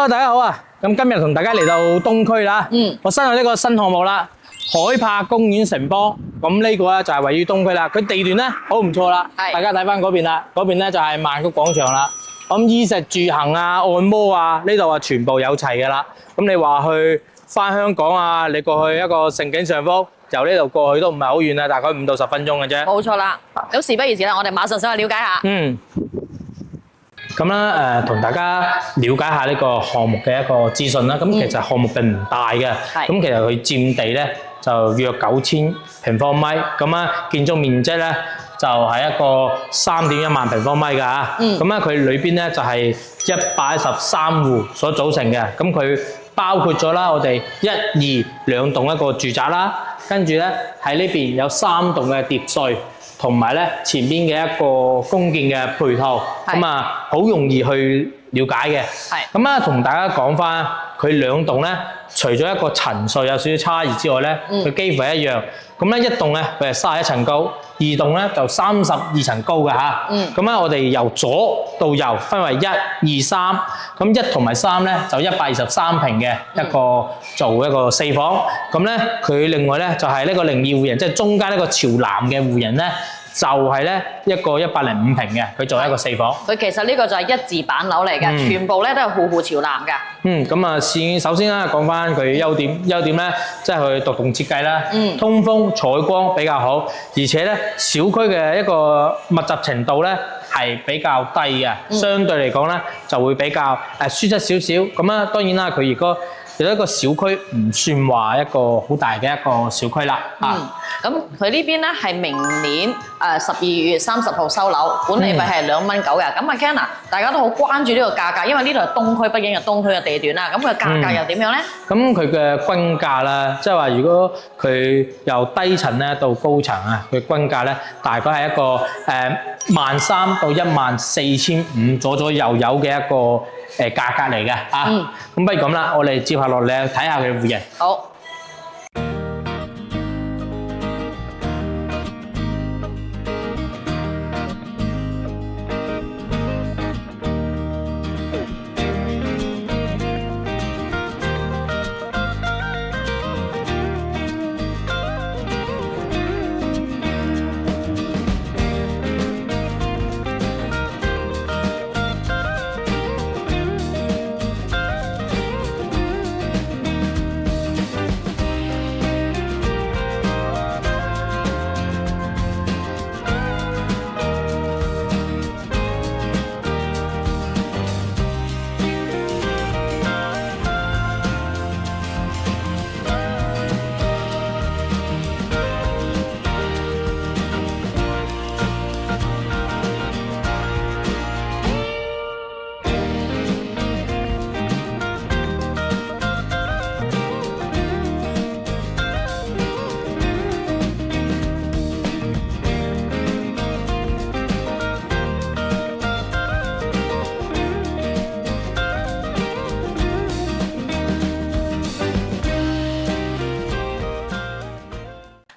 Hello， 大家好啊！咁今日同大家嚟到東區啦。我新有呢個新項目啦，海柏公園城邦。咁呢個咧就係位於東區啦。佢地段咧好唔錯啦。大家睇翻嗰邊啦，嗰邊咧就係曼谷廣場啦。咁衣食住行啊、按摩啊，呢度啊全部有齊噶啦。咁你話去翻香港啊，你過去一個盛景上福，由呢度過去都唔係好遠啊，大概5到10分鐘嘅啫。冇錯啦。咁事不宜遲啦，我哋馬上想去了解下。咁啦，同大家了解下呢個項目嘅一個資訊啦。咁其實項目並唔大嘅，咁其實佢佔地咧就約9000平方米，咁啊建築面積咧就係一個3.1萬平方米㗎嚇。咁咧佢裏邊咧就係113戶所組成嘅，咁佢包括咗啦我哋1、2兩棟一個住宅啦，跟住咧喺呢邊有3棟嘅疊墅。同埋咧前邊嘅一個公建嘅配套，咁啊好容易去了解嘅。咁啊同大家講翻，佢兩棟咧，除咗一個層數有少少差異之外咧，佢幾乎係一樣。咁咧一棟咧佢係31層高，2棟咧就32層高嘅嚇。咁咧我哋由左到右分為1、2、3，咁1同埋3咧就123平嘅一個做一個4房。咁咧佢另外咧就係呢個靈異戶型，即係中間呢個朝南嘅戶型咧。就係咧一個105平嘅，佢做一個4房。佢其實呢個就係一字板樓嚟嘅，全部咧都係戶戶朝南㗎。咁啊，首先啦，講翻佢優點咧，即係佢獨棟設計啦，通風採光比較好，而且咧小區嘅一個密集程度咧係比較低嘅，相對嚟講咧就會比較舒適少少。咁啊，當然啦，佢如果有一個小區唔算話一個好大嘅一個小區啦。咁佢呢邊咧係明年12月30號收樓，管理費係2.9蚊嘅。咁啊 Ken啊，大家都好關注呢個價格，因為呢度係東區，畢竟係東區嘅地段啦。咁佢價格又點樣咧？咁佢嘅均價啦，即係話如果佢由低層咧到高層啊，佢均價咧大概係一個13,000到14,500左右嘅一個價格嚟嘅啊。咁不如咁啦，我哋接下落嚟睇下佢嘅戶型。好。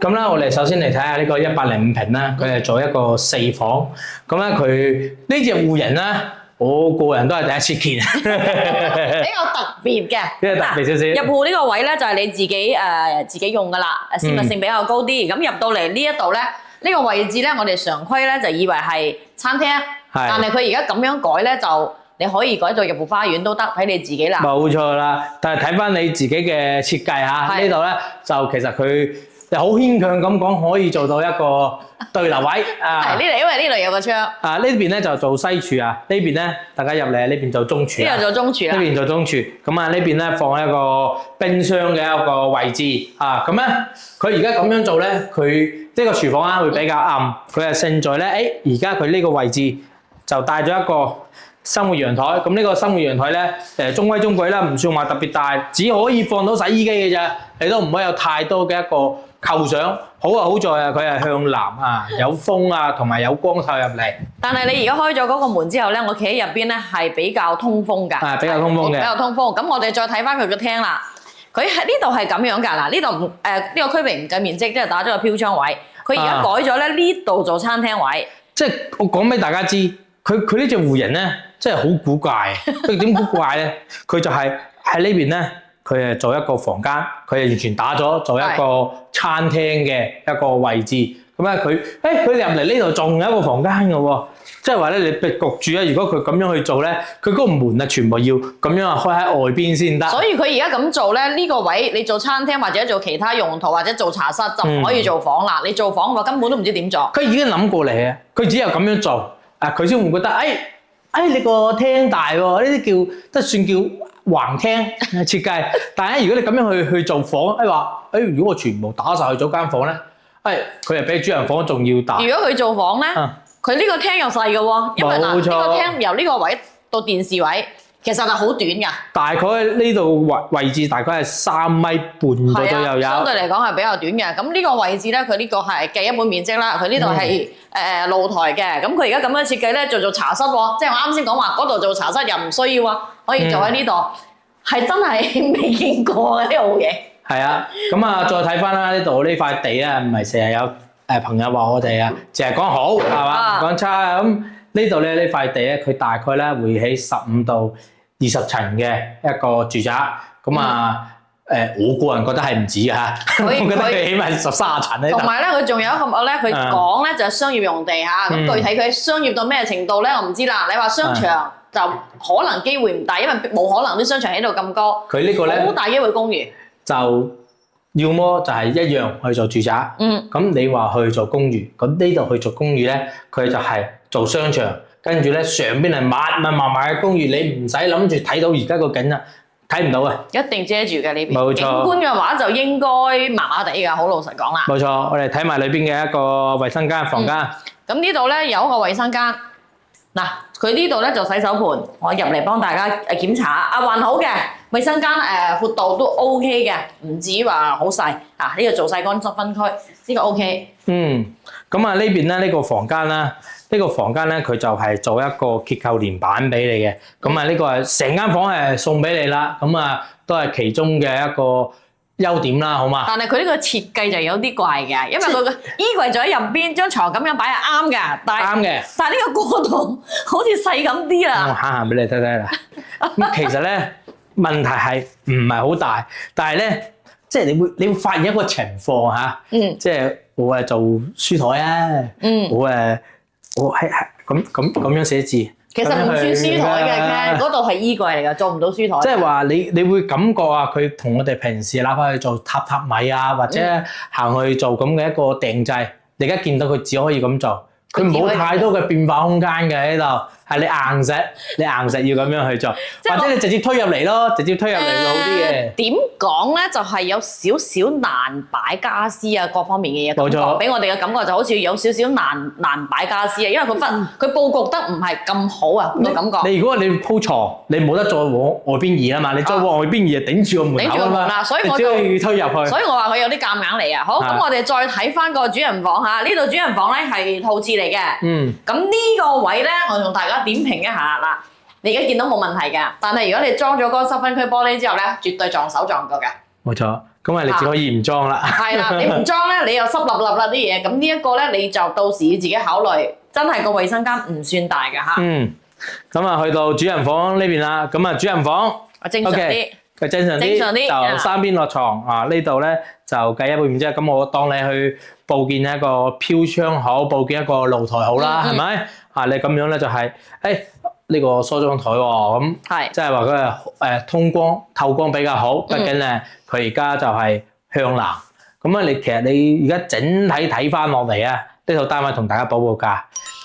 咁啦，我哋首先嚟睇下呢個105平啦，佢係做一個4房。咁咧佢呢隻戶型咧，我個人都係第一次見，比較特別嘅，比較特別少少。入戶呢個位咧就係你自己用噶啦，私密性比較高啲。咁入到嚟呢一度咧，呢個位置咧，我哋常規咧就以為係餐廳，但係佢而家咁樣改咧就。你可以改做入戶花園都得，睇你自己啦。冇錯啦，但係睇翻你自己嘅設計嚇，呢度咧就其實佢好牽強咁講，可以做到一個對流位啊。係呢度，因為呢度有個窗。啊，呢邊咧就做西廚啊，呢邊咧大家入嚟呢邊做中廚。呢度做中廚啊。呢邊做中廚，咁啊呢邊咧放一個冰箱嘅一個位置啊，咁咧佢而家咁樣做咧，佢呢個廚房啊會比較暗，佢係勝在咧，而家佢呢個位置就帶咗一個生活陽台，咁呢個生活陽台咧，中規中矩啦，唔算話特別大，只可以放到洗衣機嘅啫，你都唔可以有太多嘅一個構想。好啊，好在啊，佢係向南啊，有風啊，同埋有光透入嚟。但係你而家開咗嗰個門之後咧，我企喺入邊咧係比較通風㗎。係比較通風嘅。比較通風。咁我哋再睇翻佢個廳啦，佢喺呢度係咁樣㗎。嗱，呢度呢個區域唔計面積，即係打咗個飄窗位。佢而家改咗咧，呢度做餐廳位。即係我講俾大家知，佢呢隻戶型咧。真係好古怪。佢點古怪咧？佢就係喺呢邊咧，佢係做一個房間，佢係完全打咗做一個餐廳嘅一個位置。咁咧佢入嚟呢度仲有一個房間嘅喎。即係話咧，你被焗住咧。如果佢咁樣去做咧，佢嗰個門啊，全部要咁樣啊開喺外邊先得。所以佢而家咁做咧，呢個位你做餐廳或者做其他用途或者做茶室就唔可以做房啦。你做房嘅話根本都唔知點做。佢已經諗過嚟啊！佢只有咁樣做啊，佢先會覺得你個廳大喎，呢啲叫都算叫橫廳設計。但係如果你咁樣去做房，如果我全部打晒去咗間房咧，佢係比主人房仲要大。如果佢做房咧？佢呢個廳又細嘅喎，因為嗱呢個廳由呢個位到電視位，其實係好短㗎。大概呢度位置大概係3.5米左右有。相對嚟講係比較短嘅。咁呢個位置咧，佢呢個係計一半面積啦。佢呢度係露台嘅。咁佢而家咁樣設計咧，做茶室喎。即係我啱先講話嗰度做茶室又唔需要喎，可以做喺呢度，係真係未見過嘅呢個嘢。係啊，咁啊再睇翻啦，呢度呢塊地啊，唔係成日有。朋友話我哋啊，淨係講好係嘛，講差咁呢度咧呢塊地咧，佢大概咧會起15到20層嘅一個住宅，咁我個人覺得係唔止嘅嚇，我覺得佢起碼30層咧。同埋咧，佢仲有一個咧，佢講咧就係商業用地嚇，咁具體佢商業到咩程度咧，我唔知啦。你話商場就可能機會唔大，因為冇可能啲商場喺度咁高。佢呢個咧好大機會公寓就。要麼就係一樣去做住宅，咁你話去做公寓，咁呢度去做公寓咧，佢就係做商場，跟住咧上邊係密麻嘅公寓，你唔使諗住睇到而家個景啊，睇唔到啊，一定遮住嘅呢邊。冇錯。景觀嘅話就應該麻麻地㗎，好老實講啦。冇錯，我哋睇埋裏邊嘅一個衞生間房間。咁呢度咧有一個衞生間，嗱佢呢度咧就洗手盤，我入嚟幫大家檢查下，還好嘅。衛生間闊度都 OK 嘅，唔至於話好細啊！呢個做細乾濕分區，呢個 OK。咁啊呢邊咧呢個房間啦，呢個房間咧佢就係做一個結構連板俾你嘅。咁啊呢個係成間房係送俾你啦。咁啊都係其中嘅一個優點啦，好嘛？但係佢呢個設計就有啲怪嘅，因為佢個衣櫃就喺入邊，張床咁樣擺係啱嘅，但係呢個過度好似細咁啲啦。我行俾你睇睇啦。咁其實咧。問題係唔係好大，但係咧，即係你會發現一個情況嚇，即係我係做書台啊，我係咁樣寫字，其實唔算書台嘅，嗰度係衣櫃嚟㗎，做唔到書台。即係話你會感覺啊，佢同我哋平時哪怕去做榻米啊，或者行去做咁嘅一個訂製，你而家見到佢只可以咁做，佢冇太多嘅變化空間嘅喺度。係你硬食要咁樣去做，或者你直接推入嚟咯，直接推入嚟會好啲嘅。點講咧？就係有少少難擺家私啊，各方面嘅嘢。冇錯，俾我哋嘅感覺就好似有少少難擺家私啊，因為佢佈局得唔係咁好啊個感覺。你如果你鋪床，你冇得再往外邊移啊嘛，你再往外邊移就頂住個門口啊嘛，所以我只可以推入去。所以我話佢有啲夾硬嚟啊。好，咁我哋再睇翻個主人房嚇，呢度主人房咧係套廁嚟嘅。咁呢個位咧，我同大家點評一下啦，你而家見到冇問題嘅，但係如果你裝咗嗰個濕分區玻璃之後咧，絕對撞手撞腳嘅。冇錯，咁啊你只可以唔裝啦。係啦，你唔裝咧，你又濕立立啦啲嘢，咁呢一個咧你就到時要自己考慮，真係個衞生間唔算大嘅嚇。咁啊去到主人房呢邊啦，咁啊主人房正常啲，佢正常啲，就三邊落床啊，呢度咧就計一半面積，咁我當你去佈建一個飄窗好，佈建一個露台好啦，係咪？你咁樣咧就係，呢個梳妝台喎，咁即係話佢係通光透光比較好，畢竟咧佢而家就係向南，咁啊其實你而家整體睇翻落嚟啊，呢套單位同大家報個價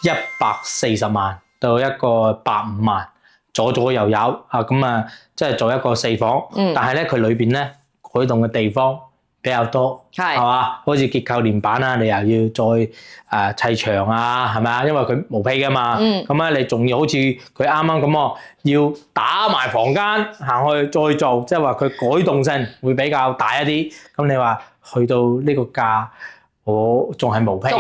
140萬到一個150萬，左右有啊，咁啊即係做一個4房，但係咧佢裏邊咧改動嘅地方比較多，係嘛？好似結構連板啊，你又要再砌牆啊，係咪啊？因為佢毛坯㗎嘛，咁啊你仲要好似佢啱啱咁喎，要打埋房間行去再做，即係話佢改動性會比較大一啲。咁你話去到呢個價，我仲係毛坯，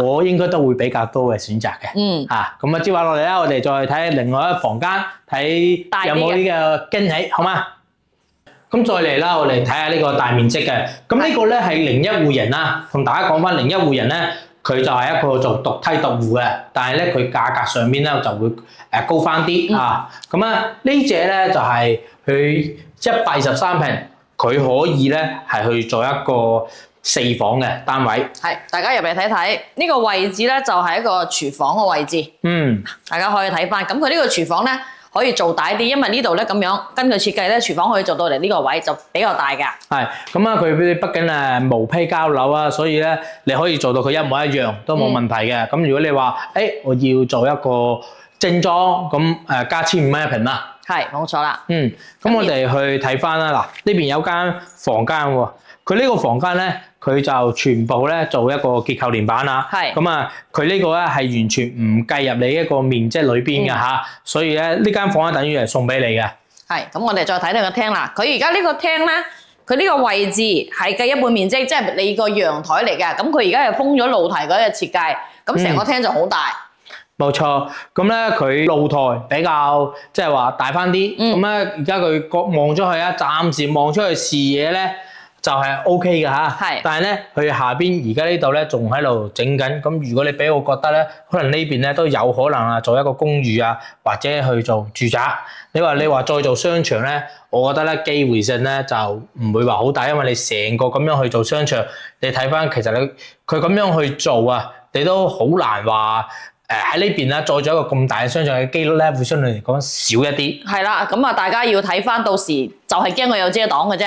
我應該都會比較多嘅選擇嘅。咁啊接下落嚟啦，我哋再睇另外一個房間，睇有冇呢個驚喜，好嗎？咁再嚟啦，我哋睇下呢個大面積嘅。咁呢個咧係01戶型啦，同大家講翻01戶型咧，佢佢就係一個做獨梯獨戶嘅，但係咧佢價格上面咧就會高翻啲啊。咁啊呢隻咧就係佢123平，佢可以咧係去做一個4房嘅單位。係，大家入嚟睇睇呢個位置咧，就係一個廚房嘅位置。大家可以睇翻。咁佢呢個廚房咧可以做大啲，因為呢度咧咁樣根據設計咧，廚房可以做到嚟呢個位就比較大㗎。係，咁啊佢畢竟係毛坯交樓啊，所以咧你可以做到佢一模一樣都冇問題嘅。咁如果你話我要做一個精裝，咁加1500蚊一平啦。係，冇錯啦。咁我哋去睇翻啦。嗱，呢邊有間房間喎，佢呢個房間咧，佢就全部咧做一個結構連板啦。係。咁啊，佢呢個咧係完全唔計入你一個面積裏邊嘅嚇，所以咧呢間房咧等於係送俾你嘅。係，咁我哋再睇睇個廳啦。佢而家呢個廳咧，佢呢個位置係計一半面積，即係你個陽台嚟嘅。咁佢而家係封咗露台嗰個設計，咁成個廳就好大。冇錯，咁咧佢露台比較即係話大翻啲，咁咧而家佢望咗去啊，暫時望出去視野咧就係 O K 嘅嚇。係，但係咧佢下邊而家呢度咧仲喺度整緊，咁如果你俾我覺得咧，可能呢邊咧都有可能啊做一個公寓啊，或者去做住宅。你話再做商場咧，我覺得咧機會性咧就唔會話好大，因為你成個咁樣去做商場，你睇翻其實佢咁樣去做啊，你都好難話。喺呢邊咧，再做一個咁大嘅商場嘅機率咧，會相對嚟講少一啲。係啦，咁啊，大家要睇翻，到時就係驚佢有遮擋嘅啫。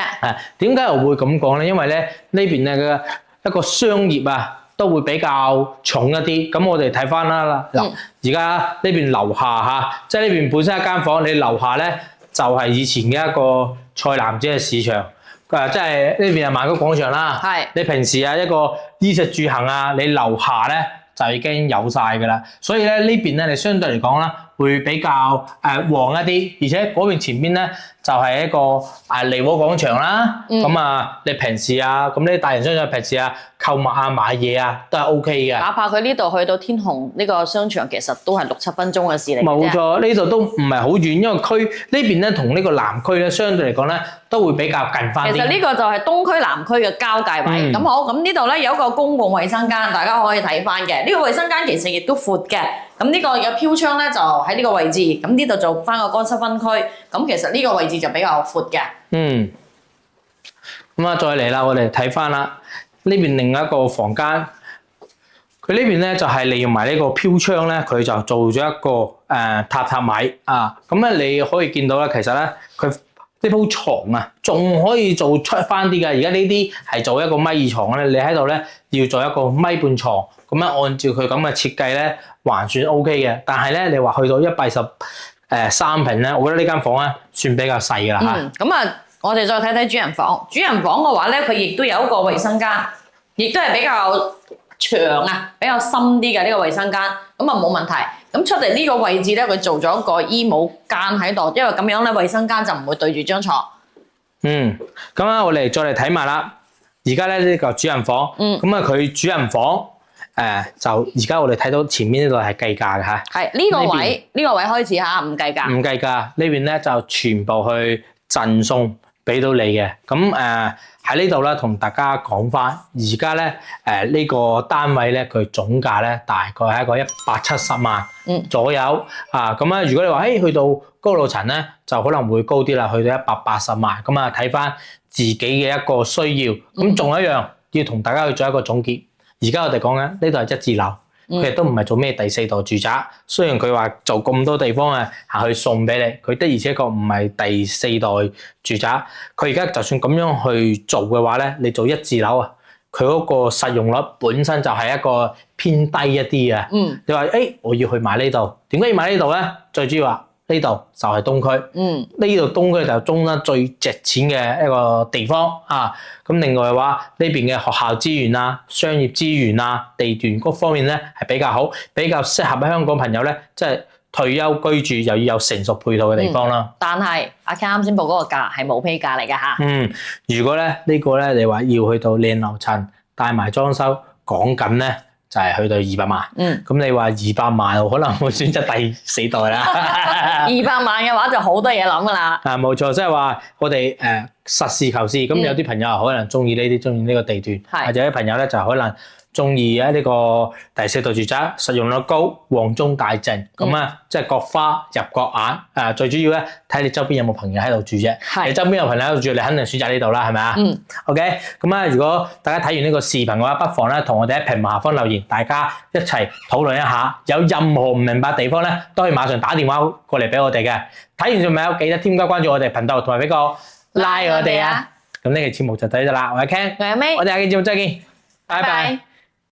點解我會咁講咧？因為咧呢邊咧嘅一個商業啊，都會比較重一啲。咁我哋睇翻啦，嗱，而家呢邊樓下嚇，即係呢邊本身一間房，你樓下咧就係以前嘅一個菜籃子嘅市場。即係呢邊係萬國廣場啦。係。你平時啊一個衣食住行啊，你樓下咧就已經有晒㗎啦，所以咧呢邊咧你相對嚟講啦，會比較旺一啲，而且嗰邊前邊咧就係一個利和廣場啦。咁你平時啊，咁呢啲大型商場平時啊購物啊買嘢啊都係 OK 嘅。哪怕佢呢度去到天虹呢個商場，其實都係6-7分鐘嘅事嚟嘅。冇錯，呢度都唔係好遠，因為區呢邊咧同呢個南區咧相對嚟講咧都會比較近翻啲。其實呢個就係東區南區嘅交界位。咁好，咁呢度咧有一個公共衛生間，大家可以睇翻嘅。呢個衛生間其實亦都闊嘅。咁呢個有飄窗咧，就喺呢個位置。咁呢度做翻個乾濕分區。咁其實呢個位置就比較闊嘅。咁啊，再嚟啦，我哋睇翻啦。呢邊另一個房間，佢呢邊咧就係利用埋呢個飄窗咧，佢就做咗一個榻米啊。咁咧你可以見到咧，其實咧佢呢鋪床啊，仲可以做出翻啲㗎。而家呢啲係做一個米2床咧，你喺度咧要做一個米半床，咁樣按照佢咁嘅設計咧，還算 OK 嘅。但係咧，你話去到123平咧，我覺得呢間房咧算比較細㗎啦嚇。咁啊，我哋再睇睇主人房。主人房嘅話咧，佢亦都有一個衛生間，亦都係比較長啊，比較深啲嘅呢個衛生間，咁啊冇問題。咁出嚟呢個位置咧，佢做咗一個衣帽間喺度，因為咁樣咧衛生間就唔會對住張床。咁啊，我哋再嚟睇埋啦。而家咧呢個主人房，咁啊佢主人房就而家我哋睇到前面呢度係計價嘅嚇。係呢個位，呢個位開始嚇，唔計價。唔計價，呢邊咧就全部去贈送俾到你嘅。咁喺呢度咧，同大家講翻，而家咧呢個單位咧，佢總價咧大概係一個170萬左右啊。咁啊，如果你話去到高樓層咧，就可能會高啲啦，去到180萬。咁啊，睇翻自己嘅一個需要。咁仲有一樣要同大家去做一個總結。而家我哋講緊呢度係1字樓。佢亦都唔係做咩第4代住宅，雖然佢話做咁多地方啊，行去送俾你，佢的而且確唔係第4代住宅。佢而家就算咁樣去做嘅話咧，你做1字樓啊，佢嗰個實用率本身就係一個偏低一啲嘅。你話我要去買呢度，點解要買呢度咧？最主要話呢度就係東區，呢度東區就係中間最值錢嘅一個地方啊。咁另外嘅話，呢邊嘅學校資源啊、商業資源啊、地段各方面咧係比較好，比較適合喺香港朋友咧，即係退休居住又要有成熟配套嘅地方啦。但係阿 Ken 啱先報嗰個價係冇批價嚟㗎嚇。如果咧呢個咧你話要去到靚樓層帶埋裝修，講緊咧就係去到200萬。咁你話200萬，可能會選擇第4代啦。200萬嘅話就好多嘢諗㗎啦。冇錯，即係話我哋實事求是。咁有啲朋友可能中意呢啲，中意呢個地段，或者有啲朋友咧就可能中意呢個第四代住宅，實用率高，旺中帶靜，咁啊，即係各花入各眼。最主要咧睇你周邊有冇朋友喺度住啫。你周邊有朋友喺度住，你肯定選擇呢度啦，係咪啊？OK，咁啊，如果大家睇完呢個視頻嘅話，不妨咧同我哋喺屏幕下方留言，大家一齊討論一下。有任何唔明白地方咧，都可以馬上打電話過嚟俾我哋嘅。睇完仲未有，記得添加關注我哋頻道，同埋俾個拉我哋啊！咁呢期節目就到呢度啦，我係 Ken，我係 May，我哋下期節目再見，拜拜。